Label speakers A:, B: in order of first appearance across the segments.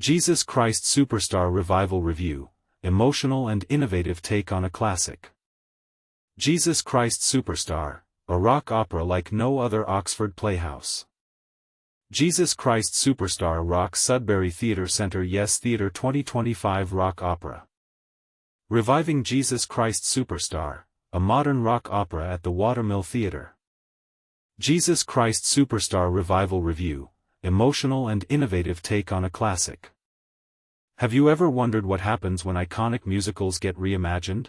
A: Jesus Christ Superstar Revival Review, Emotional and Innovative Take on a Classic. Jesus Christ Superstar, a rock opera like no other Oxford Playhouse. Jesus Christ Superstar rocks Sudbury Theatre Centre Yes Theatre 2025 rock opera. Reviving Jesus Christ Superstar, a modern rock opera at the Watermill Theatre. Jesus Christ Superstar Revival Review, Emotional and Innovative Take on a Classic. Have you ever wondered what happens when iconic musicals get reimagined?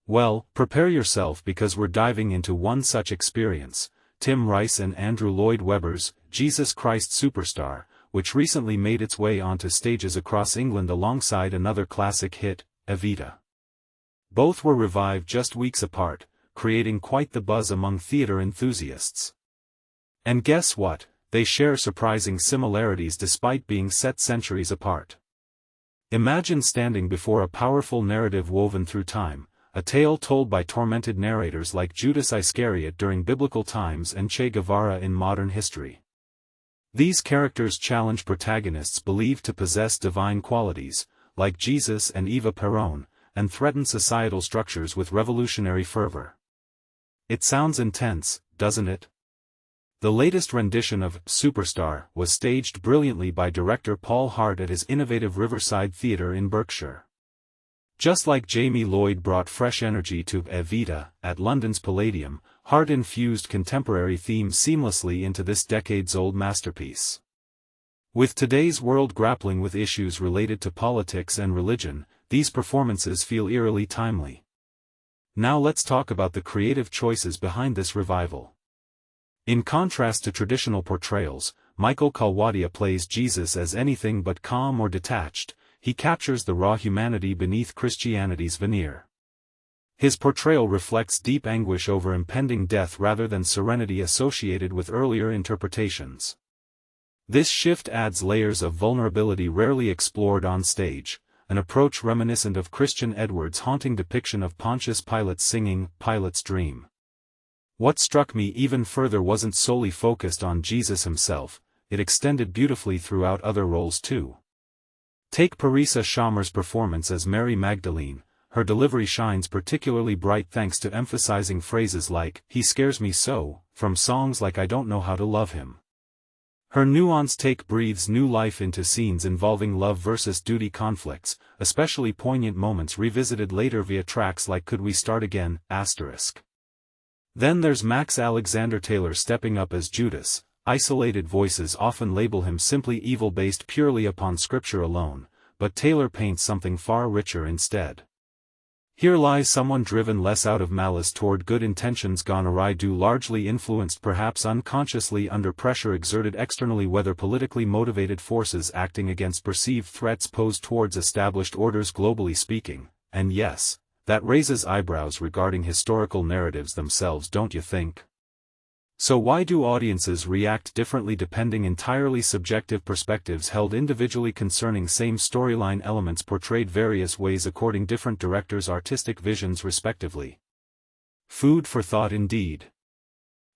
A: Well, prepare yourself because we're diving into one such experience, Tim Rice and Andrew Lloyd-Webber's Jesus Christ Superstar, which recently made its way onto stages across England alongside another classic hit, Evita. Both were revived just weeks apart, creating quite the buzz among theatre enthusiasts. And guess what? They share surprising similarities despite being set centuries apart. Imagine standing before a powerful narrative woven through time, a tale told by tormented narrators like Judas Iscariot during biblical times and Che Guevara in modern history. These characters challenge protagonists believed to possess divine qualities, like Jesus and Eva Peron, and threaten societal structures with revolutionary fervor. It sounds intense, doesn't it? The latest rendition of Superstar was staged brilliantly by director Paul Hart at his innovative Riverside Theatre in Berkshire. Just like Jamie Lloyd brought fresh energy to Evita at London's Palladium, Hart infused contemporary themes seamlessly into this decades-old masterpiece. With today's world grappling with issues related to politics and religion, these performances feel eerily timely. Now let's talk about the creative choices behind this revival. In contrast to traditional portrayals, Michael Kholwadia plays Jesus as anything but calm or detached. He captures the raw humanity beneath Christianity's veneer. His portrayal reflects deep anguish over impending death rather than serenity associated with earlier interpretations. This shift adds layers of vulnerability rarely explored on stage, an approach reminiscent of Christian Edwards' haunting depiction of Pontius Pilate singing Pilate's Dream. What struck me even further wasn't solely focused on Jesus himself, it extended beautifully throughout other roles too. Take Parisa Shammer's performance as Mary Magdalene. Her delivery shines particularly bright thanks to emphasizing phrases like, "He scares me so," from songs like I Don't Know How to Love Him. Her nuanced take breathes new life into scenes involving love versus duty conflicts, especially poignant moments revisited later via tracks like Could We Start Again, **. Then there's Max Alexander Taylor stepping up as Judas. Isolated voices often label him simply evil based purely upon scripture alone, but Taylor paints something far richer instead. Here lies someone driven less out of malice toward good intentions gone awry due largely influenced perhaps unconsciously under pressure exerted externally whether politically motivated forces acting against perceived threats posed towards established orders globally speaking, and yes, that raises eyebrows regarding historical narratives themselves, don't you think? So why do audiences react differently depending entirely subjective perspectives held individually concerning same storyline elements portrayed various ways according different directors' artistic visions respectively? Food for thought indeed.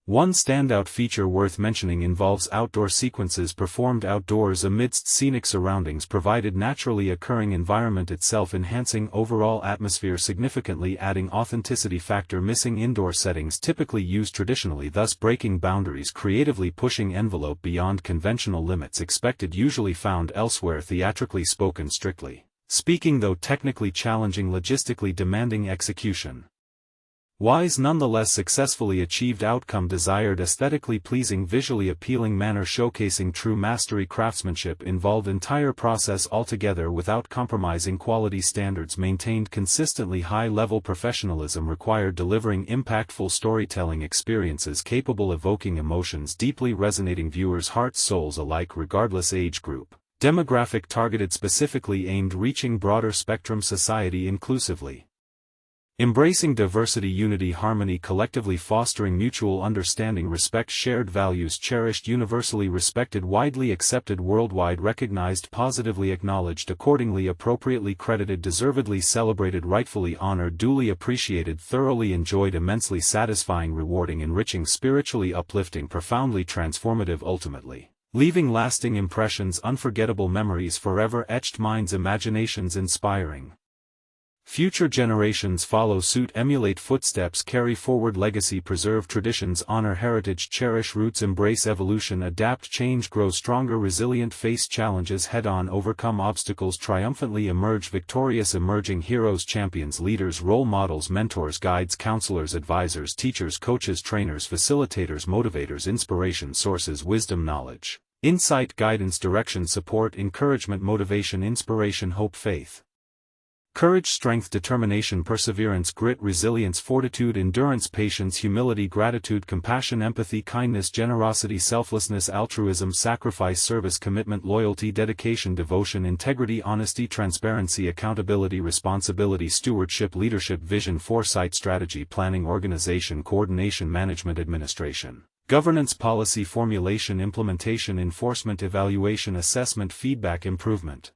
A: One standout feature worth mentioning involves outdoor sequences performed outdoors amidst scenic surroundings provided naturally occurring environment itself enhancing overall atmosphere significantly adding authenticity factor missing indoor settings typically used traditionally thus breaking boundaries creatively pushing envelope beyond conventional limits expected usually found elsewhere theatrically spoken strictly speaking though technically challenging logistically demanding execution. Wise nonetheless successfully achieved outcome desired aesthetically pleasing visually appealing manner showcasing true mastery craftsmanship involved entire process altogether without compromising quality standards maintained consistently high-level professionalism required delivering impactful storytelling experiences capable evoking emotions deeply resonating viewers' hearts souls alike regardless age group, demographic targeted specifically aimed reaching broader spectrum society inclusively. Embracing diversity unity harmony collectively fostering mutual understanding respect shared values cherished universally respected widely accepted worldwide recognized positively acknowledged accordingly appropriately credited deservedly celebrated rightfully honored duly appreciated thoroughly enjoyed immensely satisfying rewarding enriching spiritually uplifting profoundly transformative ultimately. leaving lasting impressions, unforgettable memories forever etched, minds, imaginations inspiring. Future generations follow suit, emulate footsteps, carry forward legacy, preserve traditions, honor heritage, cherish roots, embrace evolution, adapt, change, grow stronger, resilient, face challenges head-on, overcome obstacles, triumphantly emerge victorious, emerging heroes, champions, leaders, role models, mentors, guides, counselors, advisors, teachers, coaches, trainers, facilitators, motivators, inspiration, sources, wisdom, knowledge, insight, guidance, direction, support, encouragement, motivation, inspiration, hope, faith, courage, strength, determination, perseverance, grit, resilience, fortitude, endurance, patience, humility, gratitude, compassion, empathy, kindness, generosity, selflessness, altruism, sacrifice, service, commitment, loyalty, dedication, devotion, integrity, honesty, transparency, accountability, responsibility, stewardship, leadership, vision, foresight, strategy, planning, organization, coordination, management, administration, governance, policy, formulation, implementation, enforcement, evaluation, assessment, feedback, improvement,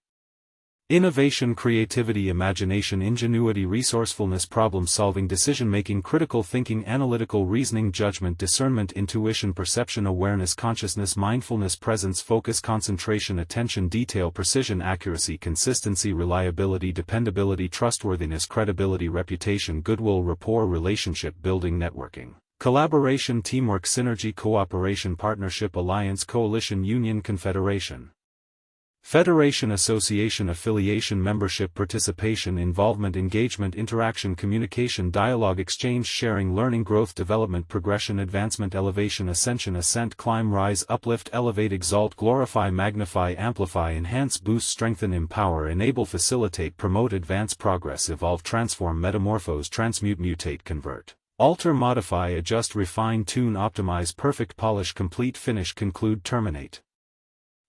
A: innovation, creativity, imagination, ingenuity, resourcefulness, problem-solving, decision-making, critical thinking, analytical reasoning, judgment, discernment, intuition, perception, awareness, consciousness, mindfulness, presence, focus, concentration, attention, detail, precision, accuracy, consistency, reliability, dependability, trustworthiness, credibility, reputation, goodwill, rapport, relationship building, networking, collaboration, teamwork, synergy, cooperation, partnership, alliance, coalition, union, confederation, federation, association, affiliation, membership, participation, involvement, engagement, interaction, communication, dialogue, exchange, sharing, learning, growth, development, progression, advancement, elevation, ascension, ascent, climb, rise, uplift, elevate, exalt, glorify, magnify, amplify, enhance, boost, strengthen, empower, enable, facilitate, promote, advance, progress, evolve, transform, metamorphose, transmute, mutate, convert, alter, modify, adjust, refine, tune, optimize, perfect, polish, complete, finish, conclude, terminate,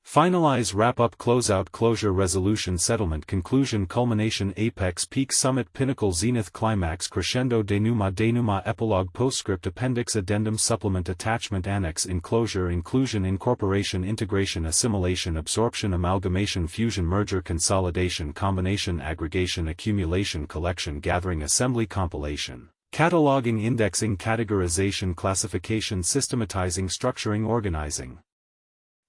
A: finalize, wrap up, close out, closure, resolution, settlement, conclusion, culmination, apex, peak, summit, pinnacle, zenith, climax, crescendo, denouement, epilogue, postscript, appendix, addendum, supplement, attachment, annex, enclosure, inclusion, incorporation, integration, assimilation, absorption, amalgamation, fusion, merger, consolidation, combination, aggregation, accumulation, collection, gathering, assembly, compilation, cataloging, indexing, categorization, classification, systematizing, structuring, organizing,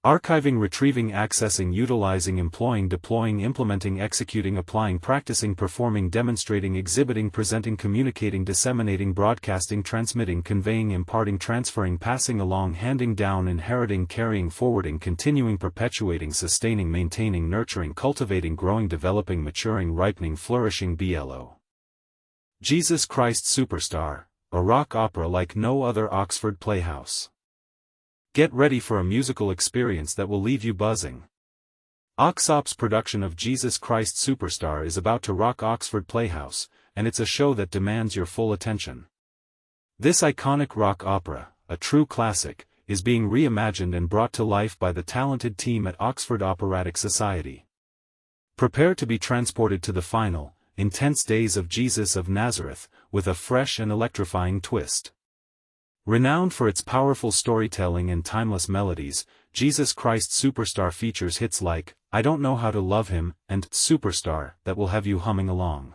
A: archiving, retrieving, accessing, utilizing, employing, deploying, implementing, executing, applying, practicing, performing, demonstrating, exhibiting, presenting, communicating, disseminating, broadcasting, transmitting, conveying, imparting, transferring, passing along, handing down, inheriting, carrying, forwarding, continuing, perpetuating, sustaining, maintaining, nurturing, cultivating, growing, developing, maturing, ripening, flourishing, BLO. Jesus Christ Superstar, a rock opera like no other. Oxford Playhouse. Get ready for a musical experience that will leave you buzzing. Oxop's production of Jesus Christ Superstar is about to rock Oxford Playhouse, and it's a show that demands your full attention. This iconic rock opera, a true classic, is being reimagined and brought to life by the talented team at Oxford Operatic Society. Prepare to be transported to the final, intense days of Jesus of Nazareth, with a fresh and electrifying twist. Renowned for its powerful storytelling and timeless melodies, Jesus Christ Superstar features hits like, I Don't Know How to Love Him, and Superstar, that will have you humming along.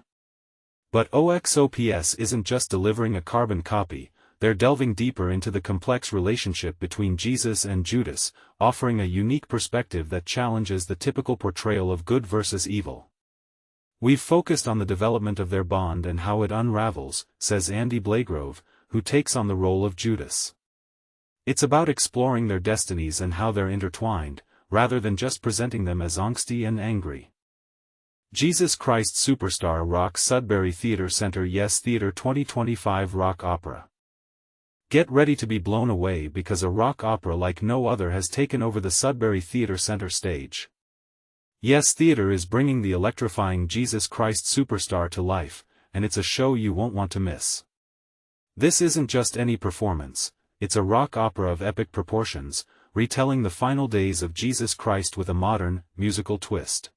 A: But OXOPS isn't just delivering a carbon copy, they're delving deeper into the complex relationship between Jesus and Judas, offering a unique perspective that challenges the typical portrayal of good versus evil. We've focused on the development of their bond and how it unravels, says Andy Blagrove, who takes on the role of Judas. It's about exploring their destinies and how they're intertwined, rather than just presenting them as angsty and angry. Jesus Christ Superstar rocks Sudbury Theatre Centre. Yes Theatre 2025 Rock Opera. Get ready to be blown away because a rock opera like no other has taken over the Sudbury Theatre Centre stage. Yes Theatre is bringing the electrifying Jesus Christ Superstar to life, and it's a show you won't want to miss. This isn't just any performance, it's a rock opera of epic proportions, retelling the final days of Jesus Christ with a modern, musical twist.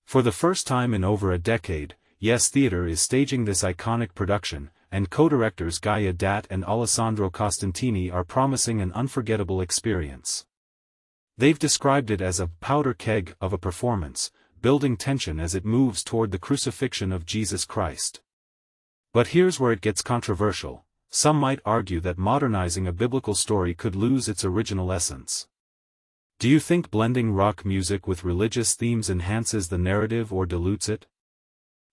A: For the first time in over a decade, Yes Theatre is staging this iconic production, and co-directors Gaia Dat and Alessandro Costantini are promising an unforgettable experience. They've described it as a powder keg of a performance, building tension as it moves toward the crucifixion of Jesus Christ. But here's where it gets controversial. Some might argue that modernizing a biblical story could lose its original essence. Do you think blending rock music with religious themes enhances the narrative or dilutes it?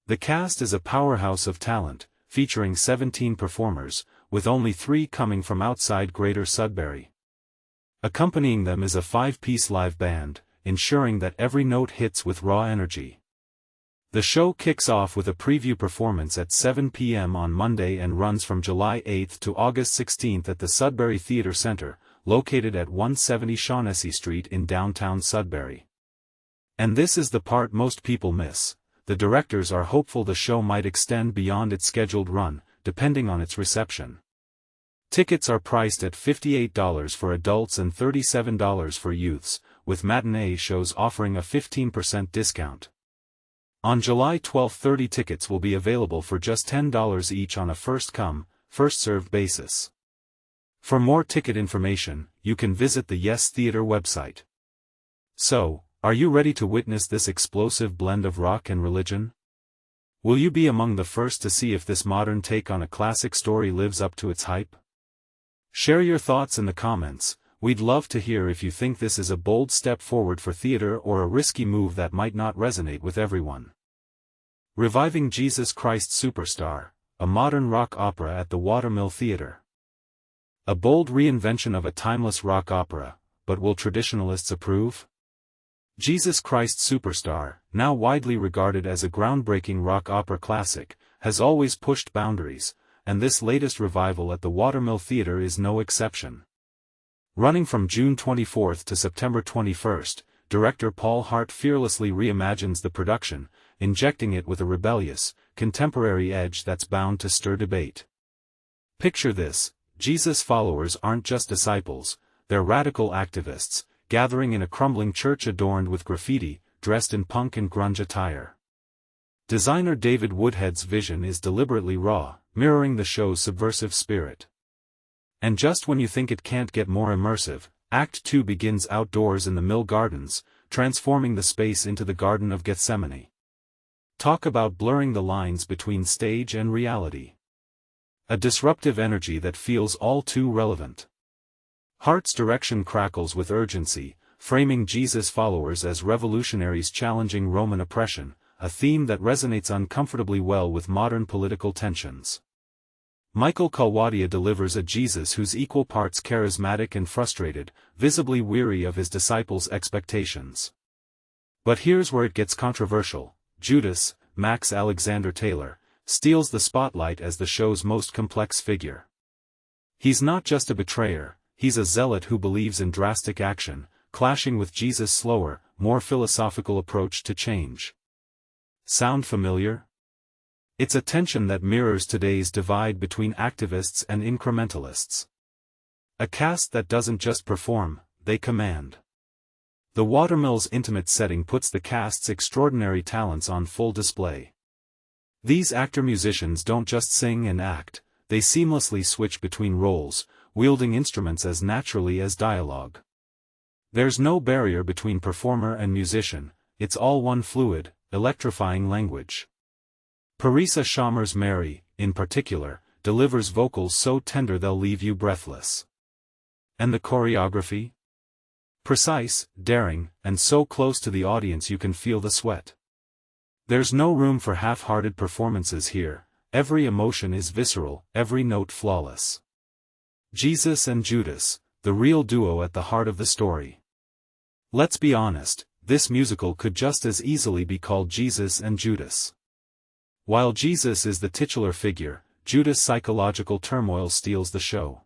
A: The cast is a powerhouse of talent, featuring 17 performers, with only 3 coming from outside Greater Sudbury. Accompanying them is a 5-piece live band, ensuring that every note hits with raw energy. The show kicks off with a preview performance at 7 p.m. on Monday and runs from July 8 to August 16 at the Sudbury Theatre Centre, located at 170 Shaughnessy Street in downtown Sudbury. And this is the part most people miss. The directors are hopeful the show might extend beyond its scheduled run, depending on its reception. Tickets are priced at $58 for adults and $37 for youths, with matinee shows offering a 15% discount. On July 12, 30 tickets will be available for just $10 each on a first-come, first-served basis. For more ticket information, you can visit the Yes Theatre website. So, are you ready to witness this explosive blend of rock and religion? Will you be among the first to see if this modern take on a classic story lives up to its hype? Share your thoughts in the comments. We'd love to hear if you think this is a bold step forward for theater or a risky move that might not resonate with everyone. Reviving Jesus Christ Superstar, a modern rock opera at the Watermill Theatre. A bold reinvention of a timeless rock opera, but will traditionalists approve? Jesus Christ Superstar, now widely regarded as a groundbreaking rock opera classic, has always pushed boundaries, and this latest revival at the Watermill Theatre is no exception. Running from June 24 to September 21, director Paul Hart fearlessly reimagines the production, injecting it with a rebellious, contemporary edge that's bound to stir debate. Picture this: Jesus' followers aren't just disciples, they're radical activists, gathering in a crumbling church adorned with graffiti, dressed in punk and grunge attire. Designer David Woodhead's vision is deliberately raw, mirroring the show's subversive spirit. And just when you think it can't get more immersive, Act 2 begins outdoors in the Mill Gardens, transforming the space into the Garden of Gethsemane. Talk about blurring the lines between stage and reality. A disruptive energy that feels all too relevant. Hart's direction crackles with urgency, framing Jesus' followers as revolutionaries challenging Roman oppression, a theme that resonates uncomfortably well with modern political tensions. Michael Kholwadia delivers a Jesus who's equal parts charismatic and frustrated, visibly weary of his disciples' expectations. But here's where it gets controversial. Judas, Max Alexander Taylor, steals the spotlight as the show's most complex figure. He's not just a betrayer, he's a zealot who believes in drastic action, clashing with Jesus' slower, more philosophical approach to change. Sound familiar? It's a tension that mirrors today's divide between activists and incrementalists. A cast that doesn't just perform, they command. The Watermill's intimate setting puts the cast's extraordinary talents on full display. These actor-musicians don't just sing and act, they seamlessly switch between roles, wielding instruments as naturally as dialogue. There's no barrier between performer and musician, it's all one fluid, electrifying language. Parisa Shammer's Mary, in particular, delivers vocals so tender they'll leave you breathless. And the choreography? Precise, daring, and so close to the audience you can feel the sweat. There's no room for half-hearted performances here, every emotion is visceral, every note flawless. Jesus and Judas, the real duo at the heart of the story. Let's be honest, this musical could just as easily be called Jesus and Judas. While Jesus is the titular figure, Judas' psychological turmoil steals the show.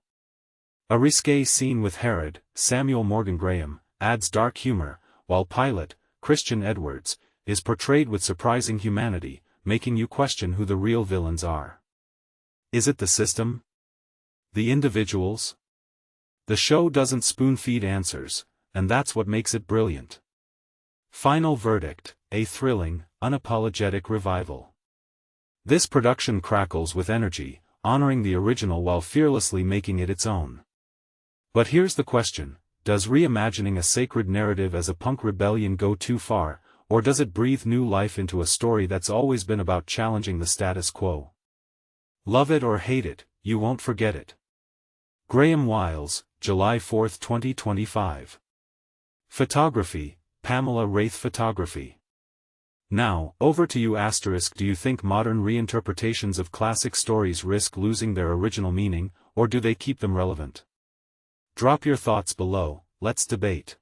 A: A risque scene with Herod, Samuel Morgan Graham, adds dark humor, while Pilate, Christian Edwards, is portrayed with surprising humanity, making you question who the real villains are. Is it the system? The individuals? The show doesn't spoon-feed answers, and that's what makes it brilliant. Final verdict: a thrilling, unapologetic revival. This production crackles with energy, honoring the original while fearlessly making it its own. But here's the question: does reimagining a sacred narrative as a punk rebellion go too far, or does it breathe new life into a story that's always been about challenging the status quo? Love it or hate it, you won't forget it. Graham Wiles, July 4, 2025. Photography, Pamela Wraith. Photography. Now, over to you. Do you think modern reinterpretations of classic stories risk losing their original meaning, or do they keep them relevant? Drop your thoughts below, let's debate.